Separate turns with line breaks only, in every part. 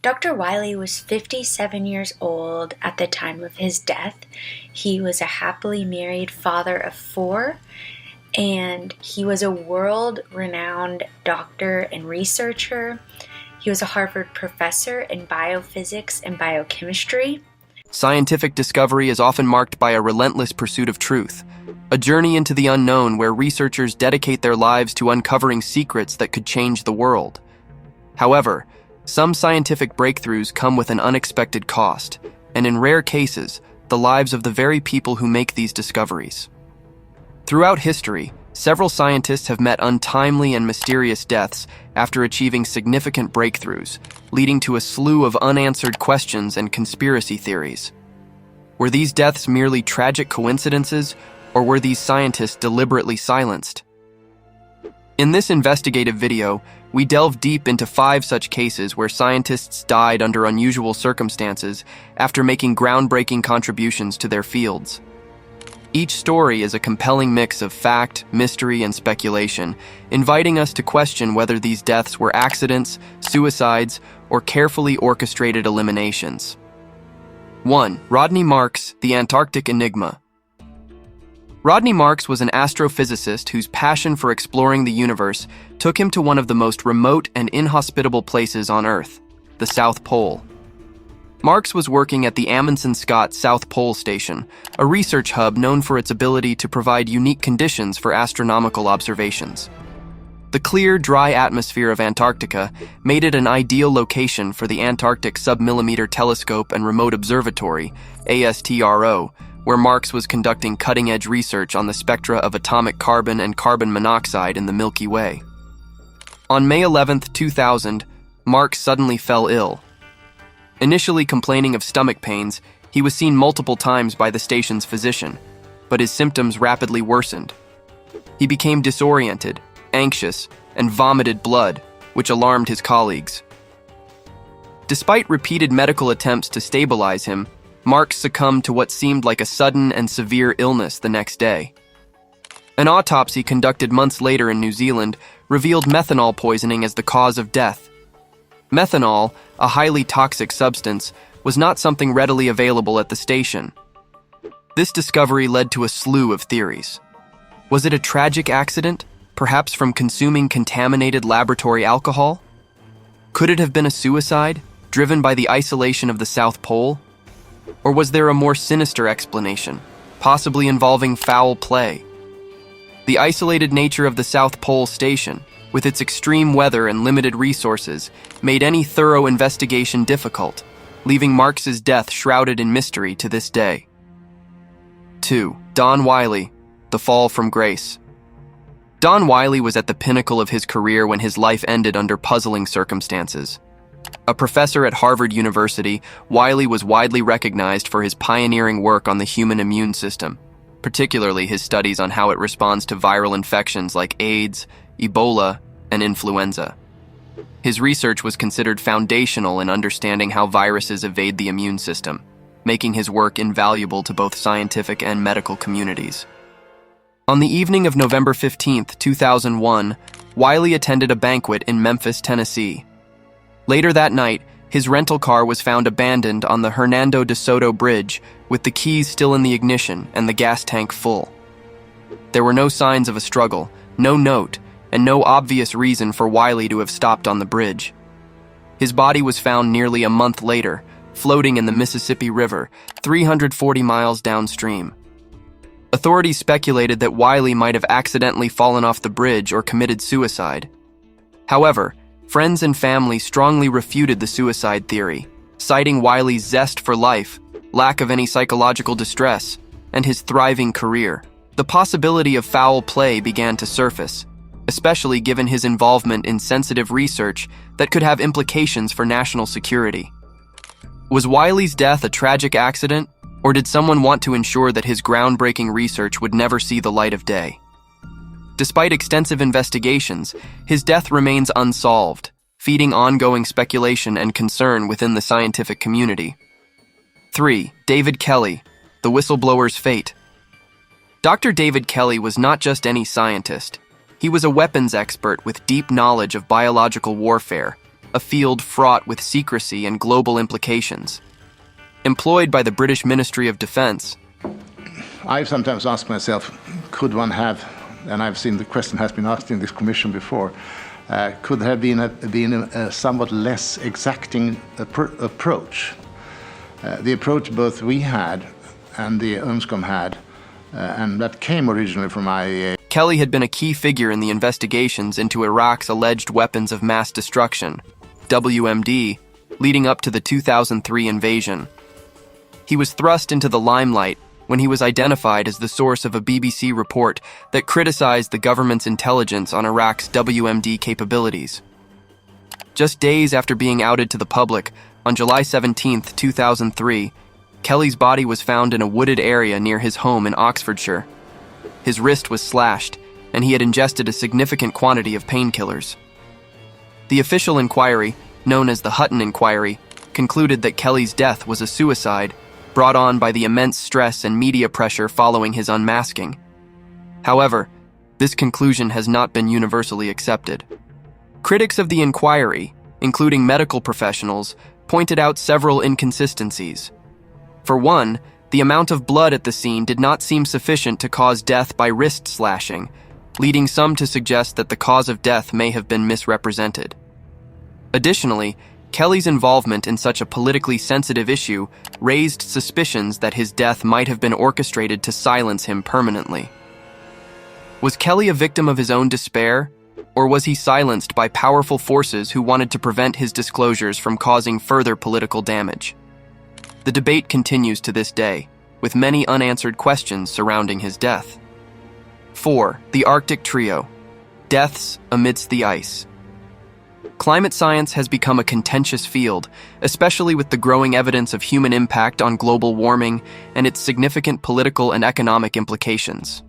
Dr. Wiley was 57 years old at the time of his death. He was a happily married father of 4, and he was a world-renowned doctor and researcher. He was a Harvard professor in biophysics and biochemistry.
Scientific discovery is often marked by a relentless pursuit of truth, a journey into the unknown where researchers dedicate their lives to uncovering secrets that could change the world. However, some scientific breakthroughs come with an unexpected cost, and in rare cases, the lives of the very people who make these discoveries. Throughout history, several scientists have met untimely and mysterious deaths after achieving significant breakthroughs, leading to a slew of unanswered questions and conspiracy theories. Were these deaths merely tragic coincidences, or were these scientists deliberately silenced? In this investigative video, we delve deep into 5 such cases where scientists died under unusual circumstances after making groundbreaking contributions to their fields. Each story is a compelling mix of fact, mystery, and speculation, inviting us to question whether these deaths were accidents, suicides, or carefully orchestrated eliminations. 1. Rodney Marks, the Antarctic Enigma. Rodney Marks was an astrophysicist whose passion for exploring the universe took him to one of the most remote and inhospitable places on Earth, the South Pole. Marks was working at the Amundsen Scott South Pole Station, a research hub known for its ability to provide unique conditions for astronomical observations. The clear, dry atmosphere of Antarctica made it an ideal location for the Antarctic Submillimeter Telescope and Remote Observatory, ASTRO, where Marks was conducting cutting-edge research on the spectra of atomic carbon and carbon monoxide in the Milky Way. On May 11, 2000, Marks suddenly fell ill. Initially complaining of stomach pains, he was seen multiple times by the station's physician, but his symptoms rapidly worsened. He became disoriented, anxious, and vomited blood, which alarmed his colleagues. Despite repeated medical attempts to stabilize him, Marks succumbed to what seemed like a sudden and severe illness the next day. An autopsy conducted months later in New Zealand revealed methanol poisoning as the cause of death. Methanol, a highly toxic substance, was not something readily available at the station. This discovery led to a slew of theories. Was it a tragic accident, perhaps from consuming contaminated laboratory alcohol? Could it have been a suicide, driven by the isolation of the South Pole? Or was there a more sinister explanation, possibly involving foul play? The isolated nature of the South Pole Station, with its extreme weather and limited resources, made any thorough investigation difficult, leaving Marks's death shrouded in mystery to this day. 2. Don Wiley, the fall from grace. Don Wiley was at the pinnacle of his career when his life ended under puzzling circumstances. A professor at Harvard University, Wiley was widely recognized for his pioneering work on the human immune system, particularly his studies on how it responds to viral infections like AIDS, Ebola, and influenza. His research was considered foundational in understanding how viruses evade the immune system, making his work invaluable to both scientific and medical communities. On the evening of November 15, 2001, Wiley attended a banquet in Memphis, Tennessee. Later that night, his rental car was found abandoned on the Hernando de Soto Bridge, with the keys still in the ignition and the gas tank full. There were no signs of a struggle, no note, and no obvious reason for Wiley to have stopped on the bridge. His body was found nearly a month later, floating in the Mississippi River, 340 miles downstream. Authorities speculated that Wiley might have accidentally fallen off the bridge or committed suicide. However, friends and family strongly refuted the suicide theory, citing Wiley's zest for life, lack of any psychological distress, and his thriving career. The possibility of foul play began to surface, especially given his involvement in sensitive research that could have implications for national security. Was Wiley's death a tragic accident, or did someone want to ensure that his groundbreaking research would never see the light of day? Despite extensive investigations, his death remains unsolved, feeding ongoing speculation and concern within the scientific community. 3. David Kelly, the Whistleblower's Fate. Dr. David Kelly was not just any scientist. He was a weapons expert with deep knowledge of biological warfare, a field fraught with secrecy and global implications. Employed by the British Ministry of Defence,
I've sometimes asked myself, could one have, and I've seen the question has been asked in this commission before, could there have been a somewhat less exacting approach? The approach both we had and the UNSCOM had, and that came originally from IAEA.
Kelly had been a key figure in the investigations into Iraq's alleged weapons of mass destruction, WMD, leading up to the 2003 invasion. He was thrust into the limelight when he was identified as the source of a BBC report that criticized the government's intelligence on Iraq's WMD capabilities. Just days after being outed to the public, on July 17, 2003, Kelly's body was found in a wooded area near his home in Oxfordshire. His wrist was slashed, and he had ingested a significant quantity of painkillers. The official inquiry, known as the Hutton Inquiry, concluded that Kelly's death was a suicide brought on by the immense stress and media pressure following his unmasking. However, this conclusion has not been universally accepted. Critics of the inquiry, including medical professionals, pointed out several inconsistencies. For one, the amount of blood at the scene did not seem sufficient to cause death by wrist slashing, leading some to suggest that the cause of death may have been misrepresented. Additionally, Kelly's involvement in such a politically sensitive issue raised suspicions that his death might have been orchestrated to silence him permanently. Was Kelly a victim of his own despair, or was he silenced by powerful forces who wanted to prevent his disclosures from causing further political damage? The debate continues to this day, with many unanswered questions surrounding his death. 4. The Arctic Trio. Deaths amidst the ice. Climate science has become a contentious field, especially with the growing evidence of human impact on global warming and its significant political and economic implications.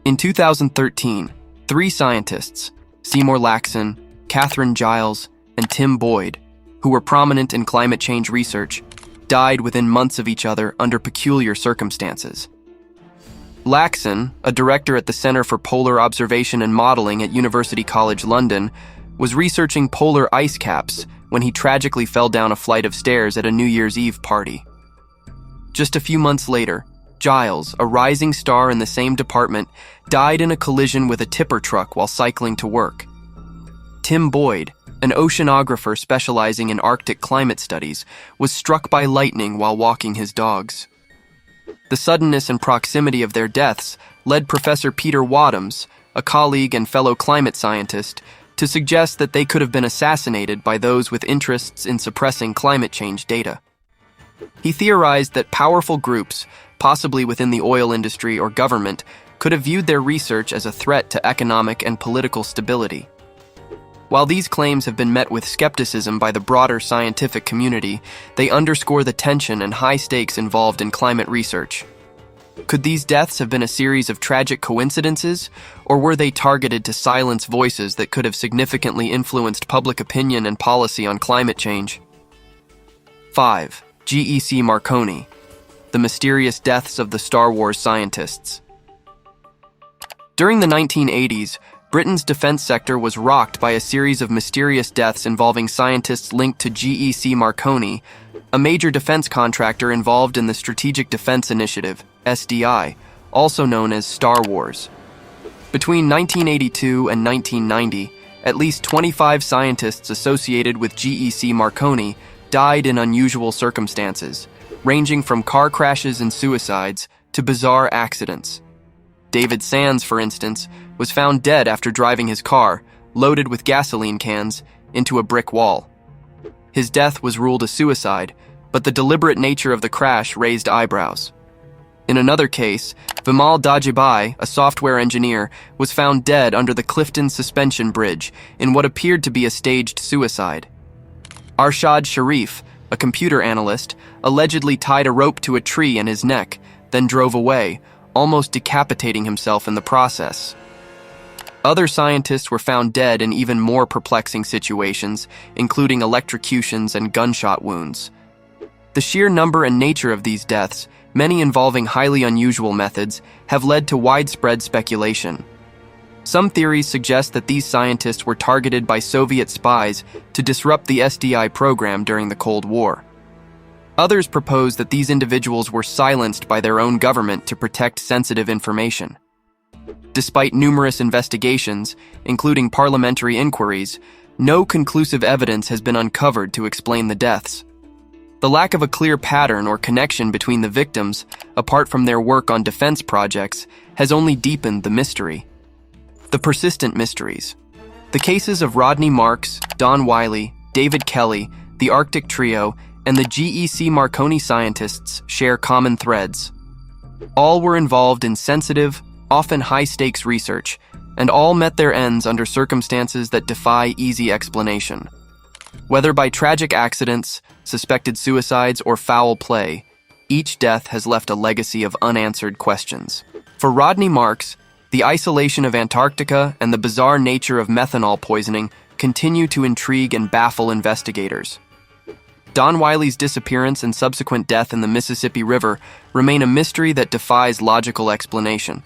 In 2013, 3 scientists, Seymour Laxon, Katherine Giles, and Tim Boyd, who were prominent in climate change research, died within months of each other under peculiar circumstances. Laxon, a director at the Center for Polar Observation and Modeling at University College London, was researching polar ice caps when he tragically fell down a flight of stairs at a New Year's Eve party. Just a few months later, Giles, a rising star in the same department, died in a collision with a tipper truck while cycling to work. Tim Boyd, an oceanographer specializing in Arctic climate studies, was struck by lightning while walking his dogs. The suddenness and proximity of their deaths led Professor Peter Wadhams, a colleague and fellow climate scientist, to suggest that they could have been assassinated by those with interests in suppressing climate change data. He theorized that powerful groups, possibly within the oil industry or government, could have viewed their research as a threat to economic and political stability. While these claims have been met with skepticism by the broader scientific community, they underscore the tension and high stakes involved in climate research. Could these deaths have been a series of tragic coincidences, or were they targeted to silence voices that could have significantly influenced public opinion and policy on climate change? 5. GEC-Marconi. The mysterious deaths of the Star Wars scientists. During the 1980s, Britain's defense sector was rocked by a series of mysterious deaths involving scientists linked to GEC-Marconi, a major defense contractor involved in the Strategic Defense Initiative, SDI, also known as Star Wars. Between 1982 and 1990, at least 25 scientists associated with GEC-Marconi died in unusual circumstances, ranging from car crashes and suicides to bizarre accidents. David Sands, for instance, was found dead after driving his car, loaded with gasoline cans, into a brick wall. His death was ruled a suicide, but the deliberate nature of the crash raised eyebrows. In another case, Vimal Dajibai, a software engineer, was found dead under the Clifton Suspension Bridge in what appeared to be a staged suicide. Arshad Sharif, a computer analyst, allegedly tied a rope to a tree in his neck, then drove away, almost decapitating himself in the process. Other scientists were found dead in even more perplexing situations, including electrocutions and gunshot wounds. The sheer number and nature of these deaths, many involving highly unusual methods, have led to widespread speculation. Some theories suggest that these scientists were targeted by Soviet spies to disrupt the SDI program during the Cold War. Others propose that these individuals were silenced by their own government to protect sensitive information. Despite numerous investigations, including parliamentary inquiries, no conclusive evidence has been uncovered to explain the deaths. The lack of a clear pattern or connection between the victims, apart from their work on defense projects, has only deepened the mystery. The persistent mysteries. The cases of Rodney Marks, Don Wiley, David Kelly, the Arctic Trio, and the GEC-Marconi scientists share common threads. All were involved in sensitive, often high-stakes research, and all met their ends under circumstances that defy easy explanation. Whether by tragic accidents, suspected suicides, or foul play, each death has left a legacy of unanswered questions. For Rodney Marks, the isolation of Antarctica and the bizarre nature of methanol poisoning continue to intrigue and baffle investigators. Don Wiley's disappearance and subsequent death in the Mississippi River remain a mystery that defies logical explanation.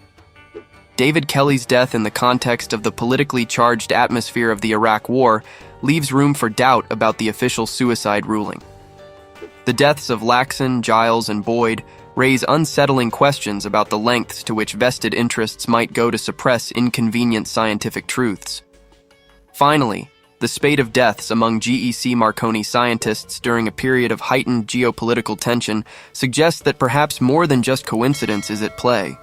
David Kelly's death in the context of the politically charged atmosphere of the Iraq War leaves room for doubt about the official suicide ruling. The deaths of Laxon, Giles, and Boyd raise unsettling questions about the lengths to which vested interests might go to suppress inconvenient scientific truths. Finally, the spate of deaths among GEC-Marconi scientists during a period of heightened geopolitical tension suggests that perhaps more than just coincidence is at play.